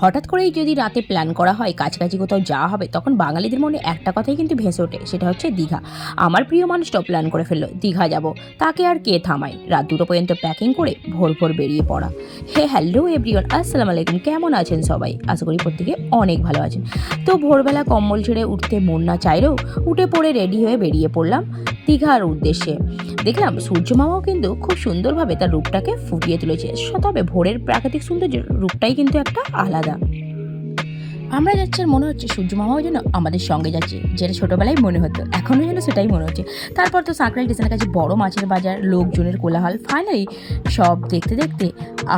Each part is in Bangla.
হঠাৎ করেই যদি রাতে প্ল্যান করা হয় কাছাকাছি কোথাও যাওয়া হবে, তখন বাঙালিদের মনে একটা কথাই কিন্তু ভেসে ওঠে, সেটা হচ্ছে দীঘা। আমার প্রিয় মানুষটাও প্ল্যান করে ফেললো দীঘা যাব, তাকে আর কে থামায়? রাত 2টো পর্যন্ত প্যাকিং করে ভোর ভোর বেরিয়ে পড়া। হ্যালো এভরিওয়ান, আসসালামু আলাইকুম। কেমন আছেন সবাই? আশা করি প্রত্যেকে অনেক ভালো আছেন। তো ভোরবেলা কম্বল ছেড়ে উঠতে মন না চাইলেও উঠে পড়ে রেডি হয়ে বেরিয়ে পড়লাম দীঘার উদ্দেশ্যে। দেখলাম সূর্য মামাও কিন্তু খুব সুন্দরভাবে তার রূপটাকে ফুটিয়ে তুলেছে। তবে ভোরের প্রাকৃতিক সৌন্দর্য রূপটাই কিন্তু একটা আলাদা। আমরা যাচ্ছি আর মনে হচ্ছে সূর্য মামাও যেন আমাদের সঙ্গে যাচ্ছে, যেটা ছোটোবেলায় মনে হতো, এখনও যেন সেটাই মনে হচ্ছে। তারপর তো সাঁকরাইল স্টেশনের কাছে বড় মাছের বাজার, লোকজনের কোলাহল। ফাইনালি সব দেখতে দেখতে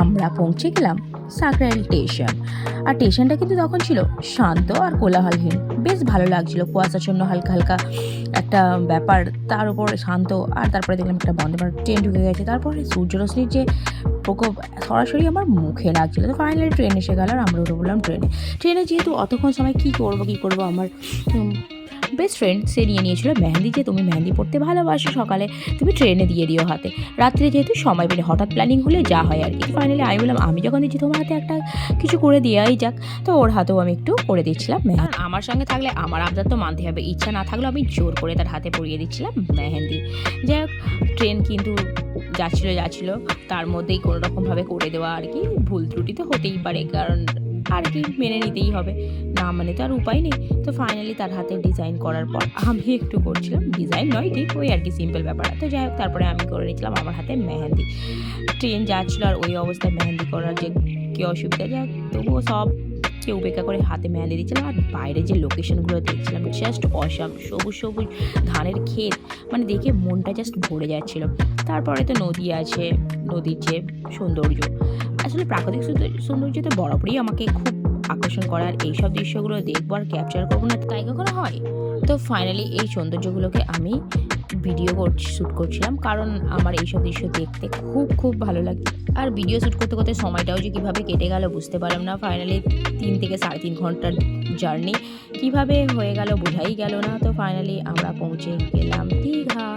আমরা পৌঁছে গেলাম সাঁকরাইল স্টেশন। আর স্টেশনটা কিন্তু তখন ছিল শান্ত আর কোলাহলহীন, বেশ ভালো লাগছিল। কুয়াশাচ্ছন্ন হালকা হালকা একটা ব্যাপার, তার উপর শান্ত। আর তারপরে দেখলাম একটা বন্দে ভারত ট্রেন ঢুকে গেছে। তারপরে সূর্যরশ্মির যে প্রকোপ সরাসরি আমার মুখে লাগছিল। তো ফাইনালি ট্রেন এসে গেল আর আমরা উঠে পড়লাম ট্রেনে। যেহেতু অতক্ষণ সময় কী করবো আমার বেস্ট ফ্রেন্ড সে নিয়ে নিয়েছিল মেহেন্দি, যে তুমি মেহেন্দি পড়তে ভালোবাসো, সকালে তুমি ট্রেনে দিয়ে দিও হাতে। রাত্রে যেহেতু সময় পেলে হঠাৎ প্ল্যানিং হলে যা হয় আর কি। ফাইনালি আমি বললাম আমি যখন দিচ্ছি তোমার হাতে একটা কিছু করে দেওয়াই যাক। তো ওর হাতেও আমি একটু করে দিচ্ছিলাম মেহেন্দি। আমার সঙ্গে থাকলে আমার আবদার তো মানতে হবে, ইচ্ছা না থাকলেও আমি জোর করে তার হাতে পরিয়ে দিচ্ছিলাম মেহেন্দি। যাই হোক, ট্রেন কিন্তু যাচ্ছিল, তার মধ্যেই কোনো রকমভাবে করে দেওয়া আর কি। ভুল ত্রুটি তো হতেই পারে, কারণ আর কি মেনে নিতেই হবে, না মানে তো আর উপায় নেই। তো ফাইনালি তার হাতে ডিজাইন করার পর আমি একটু করছিলাম, ডিজাইন নয় ঠিক ওই আর কি সিম্পল ব্যাপার। তো যাই হোক, তারপরে আমি করে নিচ্ছিলাম আমার হাতে মেহেন্দি। ট্রেন যাচ্ছিলো আর ওই অবস্থায় মেহেন্দি করার যে কী অসুবিধা, যাক তবুও সব কে উপেক্ষা করে হাতে মেহেন্দি দিচ্ছিলাম। আর বাইরে যে লোকেশনগুলো দেখছিলাম জাস্ট অসাম, সবুজ সবুজ ধানের ক্ষেত, মানে দেখে মনটা জাস্ট ভরে যাচ্ছিল। তারপরে তো নদী আছে, নদীর যে সৌন্দর্য, আসলে প্রাকৃতিক সৌন্দর্য তো বরাবরই আমাকে খুব আকর্ষণ করে। আর এইসব দৃশ্যগুলো দেখবো আর ক্যাপচার করবো না, তাই কখনো হয়? তো ফাইনালি এই সৌন্দর্যগুলোকে আমি শ্যুট করছিলাম, কারণ আমার এইসব দৃশ্য দেখতে খুব খুব ভালো লাগে। আর ভিডিও শ্যুট করতে করতে সময়টাও যে কীভাবে কেটে গেল বুঝতে পারলাম না। ফাইনালি 3 থেকে 3.5 ঘন্টার জার্নি কীভাবে হয়ে গেল বোঝাই গেল না। তো ফাইনালি আমরা পৌঁছে গেলাম দীঘা।